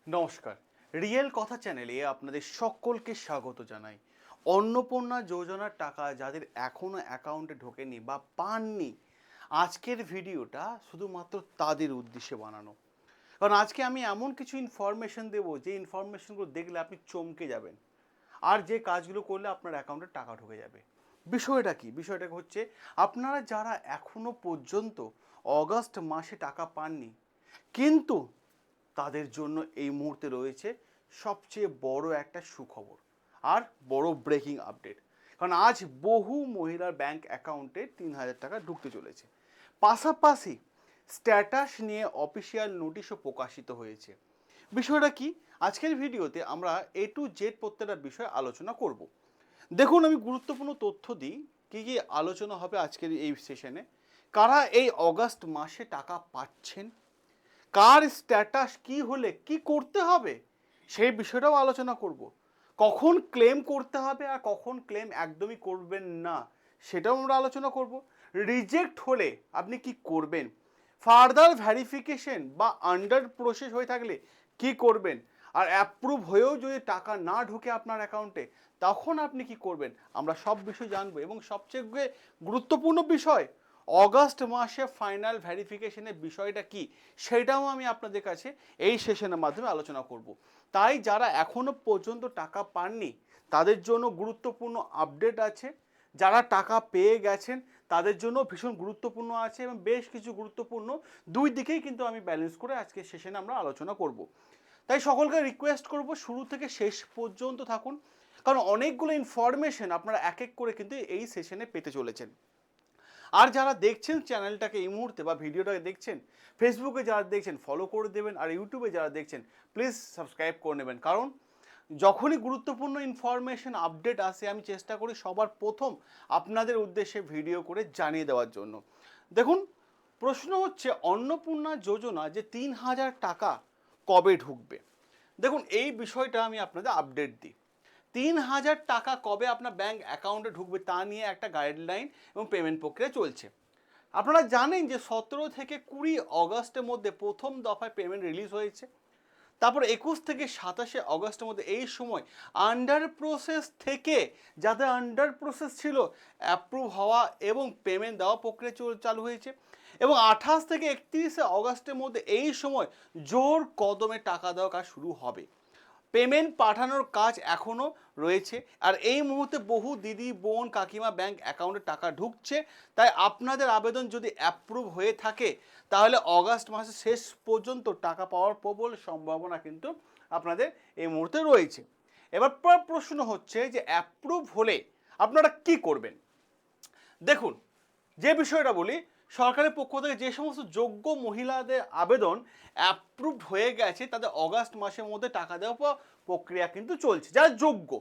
নমস্কার, রিয়েল কথা চ্যানেলে আপনাদের সকলকে স্বাগত জানাই। অন্নপূর্ণা যোজনার টাকা যাদের এখনও অ্যাকাউন্টে ঢোকেনি বা পাননি, আজকের ভিডিওটা শুধুমাত্র তাদের উদ্দেশ্যে বানানো। কারণ আজকে আমি এমন কিছু ইনফরমেশন দেবো যে ইনফরমেশনগুলো দেখলে আপনি চমকে যাবেন, আর যে কাজগুলো করলে আপনার অ্যাকাউন্টে টাকা ঢুকে যাবে। বিষয়টা কি? বিষয়টা হচ্ছে, আপনারা যারা এখনো পর্যন্ত অগাস্ট মাসে টাকা পাননি, কিন্তু তাদের জন্য এই মুহূর্তে রয়েছে সবচেয়ে বড় একটা সুখবর আর বড় ব্রেকিং আপডেট। কারণ আজ বহু মহিলার ব্যাংক অ্যাকাউন্টে ৩,০০০ টাকা ঢুকতে চলেছে। পাশাপাশি স্ট্যাটাস নিয়ে অফিসিয়াল নোটিশও প্রকাশিত হয়েছে। বিষয়টা কি? আজকের ভিডিওতে আমরা এ টু জেড প্রত্যেকটা বিষয়ে আলোচনা করব। দেখুন, আমি গুরুত্বপূর্ণ তথ্য দিই কী কী আলোচনা হবে আজকের এই সেশনে। কারা এই অগাস্ট মাসে টাকা পাচ্ছেন, কার স্ট্যাটাস কি হলে কি করতে হবে, সেই বিষয়টাও আলোচনা করব। কখন ক্লেম করতে হবে আর কখন ক্লেম একদমই করবেন না, সেটাও আমরা আলোচনা করব। রিজেক্ট হলে আপনি কি করবেন, ফার্দার ভ্যারিফিকেশন বা আন্ডার প্রসেস হয়ে থাকলে কি করবেন, আর অ্যাপ্রুভ হয়েও যদি টাকা না ঢোকে আপনার অ্যাকাউন্টে তখন আপনি কি করবেন, আমরা সব বিষয় জানবো। এবং সবচেয়ে গুরুত্বপূর্ণ বিষয়, অগাস্ট মাসে ফাইনাল ভ্যারিফিকেশনের বিষয়টা কি, সেটাও আমি আপনাদের কাছে এই সেশনের মাধ্যমে আলোচনা করব। তাই যারা এখনো পর্যন্ত টাকা পাননি তাদের জন্য গুরুত্বপূর্ণ আপডেট আছে, যারা টাকা পেয়ে গেছেন তাদের জন্য ভীষণ গুরুত্বপূর্ণ আছে, এবং বেশ কিছু গুরুত্বপূর্ণ দুই দিকেই কিন্তু আমি ব্যালেন্স করে আজকে সেশনে আমরা আলোচনা করব। তাই সকলকে রিকোয়েস্ট করব শুরু থেকে শেষ পর্যন্ত থাকুন, কারণ অনেকগুলো ইনফরমেশন আপনারা এক এক করে কিন্তু এই সেশনে পেতে চলেছেন। আর যারা দেখছেন চ্যানেলটাকে এই মুহূর্তে বা ভিডিওটাকে দেখছেন, ফেসবুকে যারা দেখছেন ফলো করে দেবেন, আর ইউটিউবে যারা দেখছেন প্লিজ সাবস্ক্রাইব করে নেবেন। কারণ যখনই গুরুত্বপূর্ণ ইনফরমেশন আপডেট আসে আমি চেষ্টা করি সবার প্রথম আপনাদের উদ্দেশ্যে ভিডিও করে জানিয়ে দেওয়ার জন্য। দেখুন, প্রশ্ন হচ্ছে অন্নপূর্ণা যোজনা যে ৩,০০০ টাকা কবে ঢুকবে। দেখুন, এই বিষয়টা আমি আপনাদের আপডেট দিই। ৩,০০০ টাকা কবে আপনার ব্যাংক অ্যাকাউন্টে ঢুকবে তা নিয়ে একটা গাইডলাইন এবং পেমেন্ট প্রক্রিয়া চলছে। আপনারা জানেন যে ১৭ থেকে ২০ অগস্টের মধ্যে প্রথম দফায় পেমেন্ট রিলিজ হয়েছে। তারপর ২১ থেকে ২৭শে অগস্টের মধ্যে এই সময় আন্ডার প্রসেস থেকে, যাদের আন্ডার প্রসেস ছিল, অ্যাপ্রুভ হওয়া এবং পেমেন্ট দেওয়া প্রক্রিয়া চালু হয়েছে। এবং ২৮ থেকে ৩১শে অগস্টের মধ্যে এই সময় জোর কদমে টাকা দেওয়া কাজ শুরু হবে। পেমেন্ট পাঠানোর কাজ এখনও রয়েছে, আর এই মুহূর্তে বহু দিদি, বোন, কাকিমা ব্যাংক অ্যাকাউন্টে টাকা ঢুকছে। তাই আপনাদের আবেদন যদি অ্যাপ্রুভ হয়ে থাকে তাহলে অগাস্ট মাসের শেষ পর্যন্ত টাকা পাওয়ার প্রবল সম্ভাবনা কিন্তু আপনাদের এই মুহূর্তে রয়েছে। এবার প্রশ্ন হচ্ছে যে অ্যাপ্রুভ হলে আপনারা কি করবেন। দেখুন, যে বিষয়টা বলি, সরকারের পক্ষ থেকে যে সমস্ত যোগ্য মহিলাদের আবেদন অ্যাপ্রুভড হয়ে গেছে তাদের অগাস্ট মাসের মধ্যে টাকা দেওয়া প্রক্রিয়া কিন্তু চলছে, যারা যোগ্য।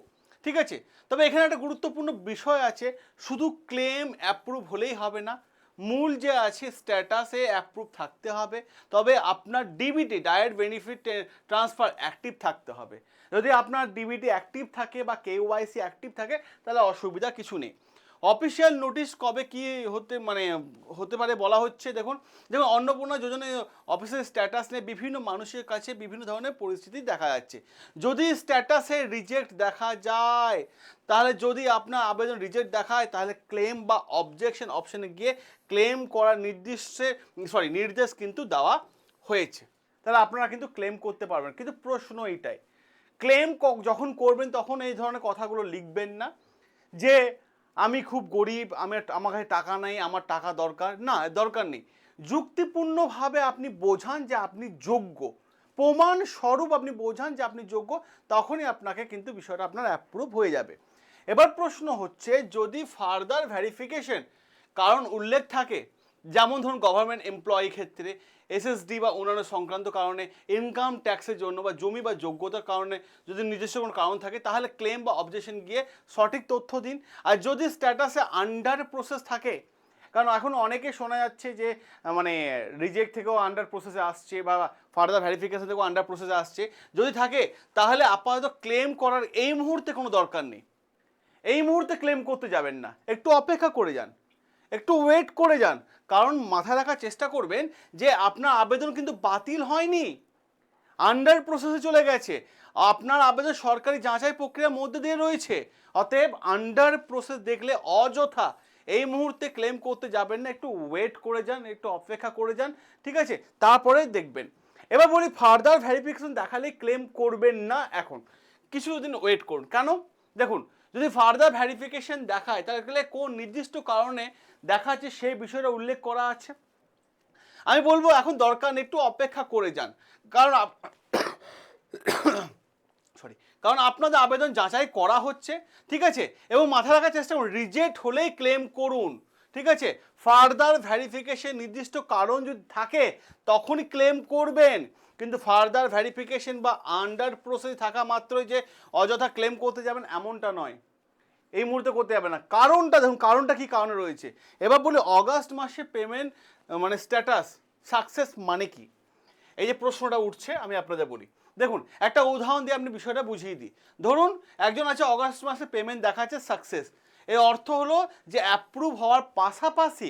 ঠিক আছে, তবে এখানে একটা গুরুত্বপূর্ণ বিষয় আছে, শুধু ক্লেম অ্যাপ্রুভ হলেই হবে না, মূল যে আছে স্ট্যাটাসে অ্যাপ্রুভ থাকতে হবে, তবে আপনার DBT direct benefit transfer active থাকতে হবে। যদি আপনার ডিবিটি অ্যাক্টিভ থাকে বা কেওয়াইসি অ্যাক্টিভ থাকে তাহলে অসুবিধা কিছু নেই। অফিসিয়াল নোটিশ কবে কি হতে পারে বলা হচ্ছে। দেখুন, অন্নপূর্ণা যোজনা অফিসের স্ট্যাটাস নিয়ে বিভিন্ন মানুষের কাছে বিভিন্ন ধরনের পরিস্থিতি দেখা যাচ্ছে। যদি স্ট্যাটাসে রিজেক্ট দেখা যায়, তাহলে যদি আপনার আবেদন রিজেক্ট দেখায় তাহলে ক্লেম বা অবজেকশন অপশনে গিয়ে ক্লেম করার নির্দেশ কিন্তু দেওয়া হয়েছে। তাহলে আপনারা কিন্তু ক্লেম করতে পারবেন। কিন্তু প্রশ্ন এইটাই, ক্লেম যখন করবেন তখন এই ধরনের কথাগুলো লিখবেন না যে আমি খুব গরিব, আমার কাছে টাকা নেই, আমার টাকা দরকার। না, দরকার নেই। যুক্তিপূর্ণভাবে আপনি বোঝান যে আপনি যোগ্য, প্রমাণ স্বরূপ আপনি বোঝান যে আপনি যোগ্য, তখনই আপনাকে কিন্তু বিষয়টা আপনার অ্যাপ্রুভ হয়ে যাবে। এবার প্রশ্ন হচ্ছে, যদি ফার্দার ভ্যারিফিকেশন কারণ উল্লেখ থাকে, যেমন ধরুন গভর্নমেন্ট এমপ্লয়ি ক্ষেত্রে এসএসডি বা অন্যান্য সংক্রান্ত কারণে, ইনকাম ট্যাক্সের জন্য বা জমি বা যোগ্যতার কারণে যদি নিজস্ব কোনো কারণ থাকে, তাহলে ক্লেম বা অবজেকশন গিয়ে সঠিক তথ্য দিন। আর যদি স্ট্যাটাসে আন্ডার প্রসেস থাকে, কারণ এখন অনেকে শোনা যাচ্ছে যে রিজেক্ট থেকেও আন্ডার প্রসেসে আসছে বা ফার্দার ভ্যারিফিকেশন থেকেও আন্ডার প্রসেসে আসছে, যদি থাকে তাহলে আপাতত ক্লেম করার এই মুহূর্তে কোনো দরকার নেই। এই মুহূর্তে ক্লেম করতে যাবেন না, একটু অপেক্ষা করে যান, একটু ওয়েট করে যান। কারণ মাথায় রাখার চেষ্টা করবেন যে আপনার আবেদন কিন্তু বাতিল হয়নি, আন্ডার প্রসেসে চলে গেছে, আপনার আবেদন সরকারি যাচাই প্রক্রিয়ার মধ্যে দিয়ে রয়েছে। অতএব আন্ডার প্রসেস দেখলে অযথা এই মুহূর্তে ক্লেম করতে যাবেন না, একটু ওয়েট করে যান, একটু অপেক্ষা করে যান, ঠিক আছে, তারপরে দেখবেন। এবার বলি ফার্দার ভেরিফিকেশন দেখালে ক্লেম করবেন না, এখন কিছুদিন ওয়েট করুন। কেন? দেখুন, যদি ফার্দার ভেরিফিকেশন দেখায় তাহলে কোন নির্দিষ্ট কারণে দেখাচ্ছে সেই বিষয়টা উল্লেখ করা আছে। আমি বলবো এখন দরকার নেই, একটু অপেক্ষা করে যান, কারণ কারণ আপনাদের আবেদন যাচাই করা হচ্ছে, ঠিক আছে, এবং মাথা রাখার চেষ্টা করুন রিজেক্ট হলেই ক্লেম করুন, ঠিক আছে। ফার্দার ভেরিফিকেশন নির্দিষ্ট কারণ যদি থাকে তখনই ক্লেম করবেন, কিন্তু ফার্দার ভেরিফিকেশন বা আন্ডার প্রসেস থাকা মাত্রই যে অযথা ক্লেম করতে যাবেন এমনটা নয়, এই মুহূর্তে করতে যাবে না। কারণটা দেখুন, কারণটা কি কারণে রয়েছে। এবার বলি অগাস্ট মাসে পেমেন্ট মানে স্ট্যাটাস সাকসেস মানে কি, এই যে প্রশ্নটা উঠছে আমি আপনাদের বলি। দেখুন, একটা উদাহরণ দিয়ে আপনি বিষয়টা বুঝিয়ে দিই। ধরুন একজন আছে অগাস্ট মাসে পেমেন্ট দেখাচ্ছে সাকসেস, এর অর্থ হলো যে অ্যাপ্রুভ হওয়ার পাশাপাশি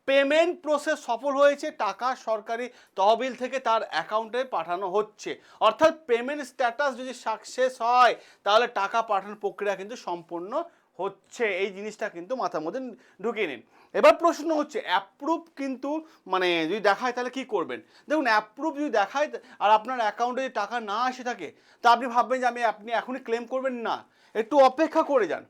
পেমেন্ট প্রসেস সফল হয়েছে, টাকা সরকারি তহবিল থেকে তার অ্যাকাউন্টে পাঠানো হচ্ছে। অর্থাৎ পেমেন্ট স্ট্যাটাস যদি সাকসেস হয় তাহলে টাকা পাঠানোর প্রক্রিয়া কিন্তু সম্পন্ন হচ্ছে, এই জিনিসটা কিন্তু মাথার মধ্যে ঢুকিয়ে নিন। এবার প্রশ্ন হচ্ছে অ্যাপ্রুভ কিন্তু মানে যদি দেখায় তাহলে কি করবেন। দেখুন, অ্যাপ্রুভ যদি দেখায় আর আপনার অ্যাকাউন্টে যদি টাকা না এসে থাকে তা আপনি ভাববেন যে আপনি এখনই ক্লেম করবেন না, একটু অপেক্ষা করে যান,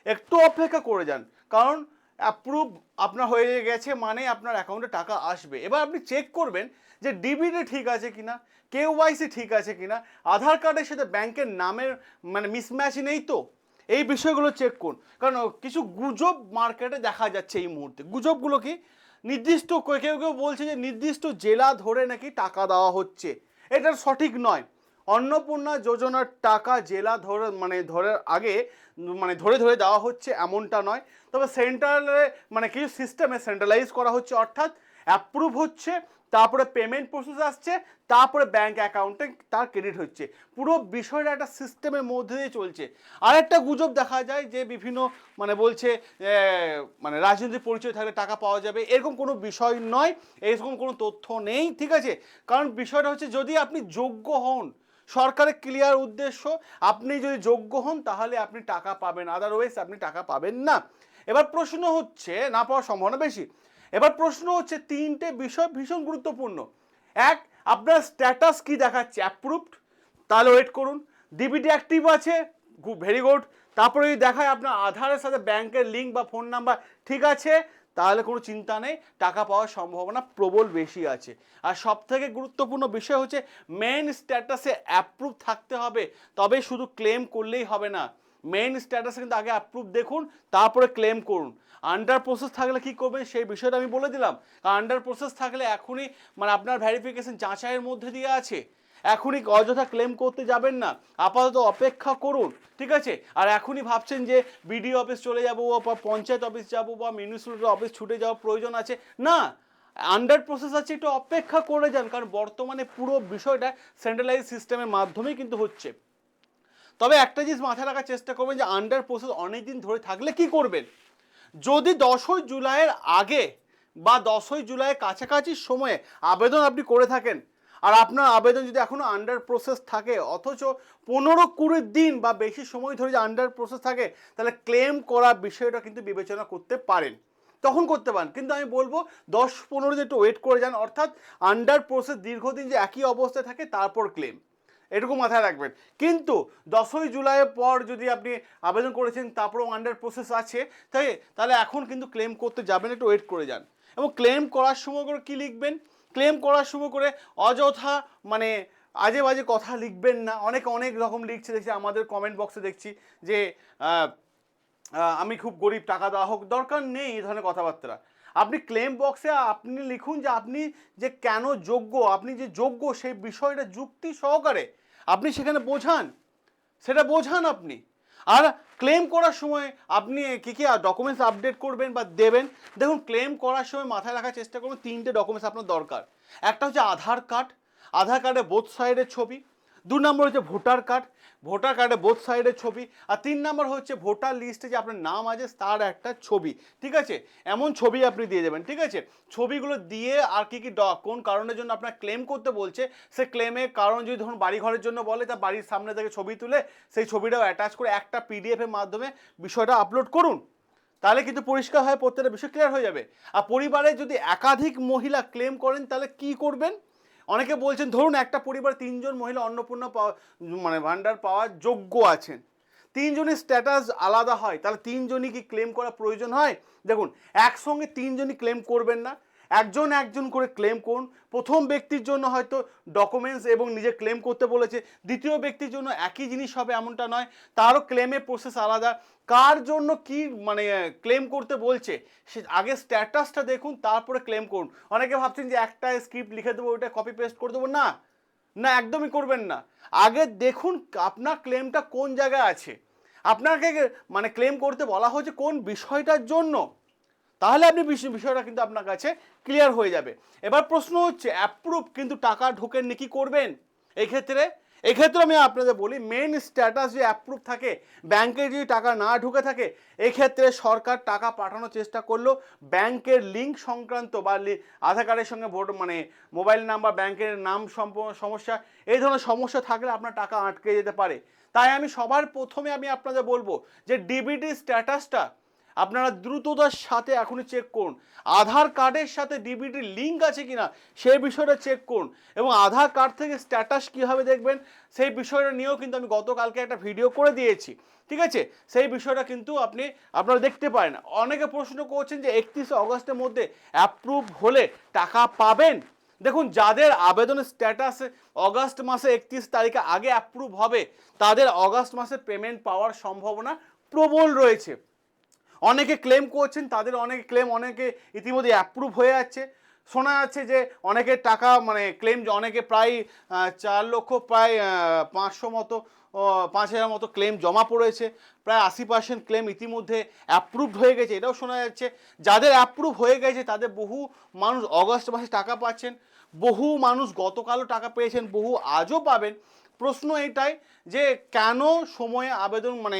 একটু অপেক্ষা করে যান, কারণ অ্যাপ্রুভ আপনার হয়ে গেছে মানে আপনার অ্যাকাউন্টে টাকা আসবে। এবার আপনি চেক করবেন যে ডিবিটি ঠিক আছে কিনা, কেওয়াইসি ঠিক আছে কিনা, আধার কার্ডের সাথে ব্যাংকের নামের মানে মিসম্যাচ নেই তো, এই বিষয়গুলো চেক করুন। কারণ কিছু গুজব মার্কেটে দেখা যাচ্ছে এই মুহূর্তে। গুজবগুলো কি, নির্দিষ্ট কেউ কেউ বলছে যে নির্দিষ্ট জেলা ধরে নাকি টাকা দেওয়া হচ্ছে, এটা সঠিক নয়। অন্নপূর্ণা যোজনার টাকা জেলা ধরে আগে ধরে ধরে দেওয়া হচ্ছে এমনটা নয়, তবে সেন্ট্রালে মানে কিছু সিস্টেমে সেন্ট্রালাইজ করা হচ্ছে, অর্থাৎ অ্যাপ্রুভ হচ্ছে, তারপরে পেমেন্ট প্রসেস আসছে, তারপরে ব্যাংক অ্যাকাউন্টে তার ক্রেডিট হচ্ছে, পুরো বিষয়টা একটা সিস্টেমের মধ্যে দিয়ে চলছে। আরেকটা গুজব দেখা যায় যে বিভিন্ন বলছে মানে রাজনৈতিক পরিচয় থাকলে টাকা পাওয়া যাবে, এরকম কোনো বিষয় নয়, এরকম কোনো তথ্য নেই, ঠিক আছে। কারণ বিষয়টা হচ্ছে যদি আপনি যোগ্য হন, সরকারের ক্লিয়ার উদ্দেশ্য আপনি যদি যোগ্য হন তাহলে আপনি টাকা পাবেন, আদারওয়াইজ আপনি টাকা পাবেন না। এবার প্রশ্ন হচ্ছে, না পাওয়ার সম্ভাবনা বেশি। এবার প্রশ্ন হচ্ছে তিনটে বিষয় ভীষণ গুরুত্বপূর্ণ। এক, আপনার স্ট্যাটাস কি দেখাচ্ছে, অ্যাপ্রুভড, তাহলে ওয়েট করুন। ডিবিটি অ্যাক্টিভ আছে, ভেরি গুড। তারপরে যদি দেখায় আপনার আধারের সাথে ব্যাংকের লিঙ্ক বা ফোন নাম্বার ঠিক আছে, তাহলে কোনো চিন্তা নেই, টাকা পাওয়ার সম্ভাবনা প্রবল বেশি আছে। আর সব থেকে গুরুত্বপূর্ণ বিষয় হচ্ছে মেইন স্ট্যাটাসে অ্যাপ্রুভ থাকতে হবে, তবে শুধু ক্লেম করলেই হবে না, মেইন স্ট্যাটাসে কিন্তু আগে অ্যাপ্রুভ দেখুন, তারপরে ক্লেম করুন। আন্ডার প্রসেস থাকলে কি করবেন সেই বিষয়টা আমি বলে দিলাম। আন্ডার প্রসেস থাকলে এখনই আপনার ভেরিফিকেশন যাচাইয়ের মধ্যে দিয়ে আছে, এখনই অযথা ক্লেম করতে যাবেন না, আপাতত অপেক্ষা করুন, ঠিক আছে। আর এখনই ভাবছেন যে বিডিও অফিস চলে যাবো বা পঞ্চায়েত অফিস যাবো বা মিউনিসিপ্যালিটি অফিস ছুটে যাওয়ার প্রয়োজন আছে না, আন্ডার প্রসেস আছে, একটু অপেক্ষা করে যান, কারণ বর্তমানে পুরো বিষয়টা সেন্ট্রালাইজ সিস্টেমের মাধ্যমেই কিন্তু হচ্ছে। তবে একটা জিনিস মাথায় রাখার চেষ্টা করবেন যে আন্ডার প্রসেস অনেক দিন ধরে থাকলে কি করবেন। যদি 10ই জুলাইয়ের আগে বা 10ই জুলাইয়ের কাছাকাছি সময়ে আবেদন আপনি করে থাকেন আর আপনার আবেদন যদি এখনো আন্ডার প্রসেস থাকে, অথচ 15-20 দিন বা বেশি সময় ধরে যে আন্ডার প্রসেস থাকে, তাহলে ক্লেম করার বিষয়টা কিন্তু বিবেচনা করতে পারেন, তখন করতে পারেন। কিন্তু আমি বলবো 10-15 দিন একটু ওয়েট করে যান, অর্থাৎ আন্ডার প্রসেস দীর্ঘদিন যে একই অবস্থায় থাকে তারপর ক্লেম, এটুকু মাথায় রাখবেন। কিন্তু 10ই জুলাইয়ের পর যদি আপনি আবেদন করেছেন তারপরেও আন্ডার প্রসেস আছে, তাহলে এখন কিন্তু ক্লেম করতে যাবেন, একটু ওয়েট করে যান। এবং ক্লেম করার সময় করে কী লিখবেন, ক্লেম করার সময় করে অযথা আজে বাজে কথা লিখবেন না। অনেক রকম লিখছে, দেখছি আমাদের কমেন্ট বক্সে দেখছি যে আমি খুব গরিব, টাকা দেওয়া হোক, দরকার নেই এই ধরনের কথাবার্তা। আপনি ক্লেম বক্সে আপনি লিখুন যে আপনি যে কেন যোগ্য, আপনি যে যোগ্য সেই বিষয়টা যুক্তি সহকারে আপনি সেখানে বোঝান, সেটা বোঝান আপনি। আর ক্লেম করার সময় আপনি কী কী ডকুমেন্টস আপডেট করবেন বা দেবেন, দেখুন ক্লেম করার সময় মাথায় রাখার চেষ্টা করবেন 3টে ডকুমেন্টস আপনার দরকার। একটা হচ্ছে আধার কার্ড, আধার কার্ডের বোথ সাইডের ছবি। 2 নম্বর হচ্ছে ভোটার কার্ড, ভোটার কার্ডে বোথ সাইডের ছবি। আর 3 নম্বর হচ্ছে ভোটার লিস্টে যে আপনার নাম আছে তার একটা ছবি, ঠিক আছে? এমন ছবি আপনি দিয়ে দেবেন, ঠিক আছে? ছবিগুলো দিয়ে আর কি কোন কারণের জন্য আপনার ক্লেম করতে বলছে, সে ক্লেমের কারণ যদি ধরুন বাড়ি ঘরের জন্য বলে, তা বাড়ির সামনে থেকে ছবি তুলে সেই ছবিটাও অ্যাটাচ করে একটা পিডিএফ এর মাধ্যমে বিষয়টা আপলোড করুন। তাহলে কিন্তু পরিষ্কার হয়, প্রত্যেকটা বিষয় ক্লিয়ার হয়ে যাবে। আর পরিবারে যদি একাধিক মহিলা ক্লেম করেন তাহলে কি করবেন? অনেকে বলছেন ধরুন একটা পরিবার 3 জন মহিলা অন্নপূর্ণা পাওয়া মানে ভান্ডার পাওয়ার যোগ্য আছেন, 3 জনের স্ট্যাটাস আলাদা হয়, তাহলে 3 জনই কি ক্লেম করা প্রয়োজন হয়? দেখুন, একসঙ্গে 3 জনই ক্লেম করবেন না, একজন একজন করে ক্লেম করুন। প্রথম ব্যক্তির জন্য হয়তো ডকুমেন্টস এবং নিজে ক্লেম করতে বলেছে, দ্বিতীয় ব্যক্তির জন্য একই জিনিস হবে এমনটা নয়, তারও ক্লেমের প্রসেস আলাদা। কার জন্য কি মানে ক্লেম করতে বলছে সে আগে স্ট্যাটাসটা দেখুন, তারপরে ক্লেম করুন। অনেকে ভাবছেন যে একটা স্ক্রিপ্ট লিখে দেবো, ওইটা কপি পেস্ট করে দেবো, না না, একদমই করবেন না। আগে দেখুন আপনার ক্লেমটা কোন জায়গায় আছে, আপনাকে মানে ক্লেম করতে বলা হয়েছে কোন বিষয়টার জন্য, তাহলে আপনি বিষয়টা কিন্তু আপনার কাছে ক্লিয়ার হয়ে যাবে। এবার প্রশ্ন হচ্ছে অ্যাপ্রুভ কিন্তু টাকা ঢোকেননি, কি করবেন এক্ষেত্রে আমি আপনাদের বলি, মেন স্ট্যাটাস যে অ্যাপ্রুভ থাকে, ব্যাংকে যদি টাকা না ঢুকে থাকে, এক্ষেত্রে সরকার টাকা পাঠানোর চেষ্টা করলো, ব্যাংকের লিঙ্ক সংক্রান্ত বা আধার কার্ডের সঙ্গে ভোট মানে মোবাইল নাম্বার, ব্যাংকের নাম সমস্যা, এই ধরনের সমস্যা থাকলে আপনার টাকা আটকে যেতে পারে। তাই আমি সবার প্রথমে আমি আপনাদের বলবো যে ডিবিটি স্ট্যাটাসটা আপনারা দ্রুততার সাথে এখনই চেক করুন। আধার কার্ডের সাথে ডিবিটির লিঙ্ক আছে কিনা সেই বিষয়টা চেক করুন, এবং আধার কার্ড থেকে স্ট্যাটাস কীভাবে দেখবেন সেই বিষয়টা নিয়েও কিন্তু আমি গতকালকে একটা ভিডিও করে দিয়েছি, ঠিক আছে? সেই বিষয়টা কিন্তু আপনারা দেখতে পারেন। অনেকে প্রশ্ন করছেন যে 31 অগস্টের মধ্যে অ্যাপ্রুভ হলে টাকা পাবেন। দেখুন, যাদের আবেদনের স্ট্যাটাস অগস্ট মাসে 31 তারিখে আগে অ্যাপ্রুভ হবে, তাদের অগস্ট মাসে পেমেন্ট পাওয়ার সম্ভাবনা প্রবল রয়েছে। অনেকে ক্লেম করছেন, তাদের অনেকে ক্লেম অনেকে ইতিমধ্যে অ্যাপ্রুভ হয়ে যাচ্ছে। শোনা যাচ্ছে যে অনেকের টাকা মানে ক্লেম অনেকে প্রায় 4 লক্ষ প্রায় 500 মতো 5,000 মতো ক্লেম জমা পড়েছে, প্রায় 80% ক্লেম ইতিমধ্যে অ্যাপ্রুভড হয়ে গেছে, এটাও শোনা যাচ্ছে। যাদের অ্যাপ্রুভ হয়ে গেছে তাদের বহু মানুষ অগস্ট মাসে টাকা পাচ্ছেন, বহু মানুষ গতকালও টাকা পেয়েছেন, বহু আজও পাবেন। প্রশ্ন এটাই যে কেন সময়ে আবেদন মানে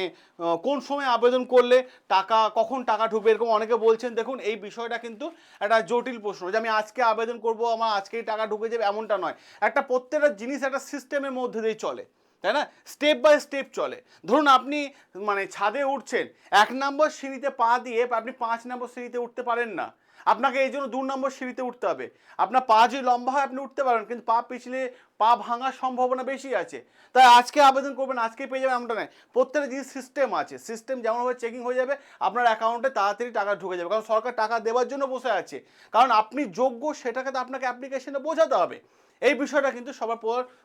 কোন সময় আবেদন করলে টাকা কখন টাকা ঢুকবে, এরকম অনেকে বলছেন। দেখুন, এই বিষয়টা কিন্তু একটা জটিল প্রশ্ন যে আমি আজকে আবেদন করব আমার আজকেই টাকা ঢুকে যাবে এমনটা নয়। একটা প্রত্যেকটা জিনিস একটা সিস্টেমের মধ্যে দিয়ে চলে, তাই না? স্টেপ বাই স্টেপ চলে। ধরুন আপনি মানে ছাদে উঠছেন, 1 নম্বর সিঁড়িতে পা দিয়ে আপনি 5 নম্বর সিঁড়িতে উঠতে পারেন না, আপনাকে এই জন্য 2 নম্বর সিঁড়িতে উঠতে হবে। আপনার পা যদি লম্বা হয় আপনি উঠতে পারেন, কিন্তু পা পিছলে পা ভাঙার সম্ভাবনা বেশি আছে। তাই আজকে আবেদন করবেন আজকেই পেয়ে যাবেন এমনটা নয়, প্রত্যেকটা জিনিস সিস্টেম আছে, সিস্টেম যেমনভাবে চেকিং হয়ে যাবে আপনার অ্যাকাউন্টে তাড়াতাড়ি টাকা ঢুকে যাবে, কারণ সরকার টাকা দেওয়ার জন্য বসে আছে, কারণ আপনি যোগ্য সেটাকে তো আপনাকে অ্যাপ্লিকেশনে বোঝাতে হবে। এই বিষয়টা কিন্তু সবার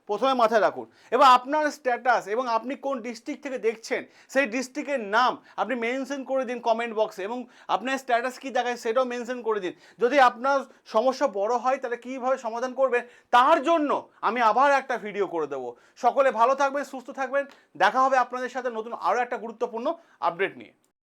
প্রথমে মাথায় রাখুন। এবার আপনার স্ট্যাটাস এবং আপনি কোন ডিস্ট্রিক্ট থেকে দেখছেন সেই ডিস্ট্রিক্টের নাম আপনি মেনশন করে দিন কমেন্ট বক্সে, এবং আপনার স্ট্যাটাস কী দেখায় সেটাও মেনশন করে দিন। যদি আপনার সমস্যা বড় হয় তাহলে কীভাবে সমাধান করবেন তার জন্য আমি আবার একটা ভিডিও করে দেবো। সকলে ভালো থাকবেন, সুস্থ থাকবেন, দেখা হবে আপনাদের সাথে নতুন আরও একটা গুরুত্বপূর্ণ আপডেট নিয়ে।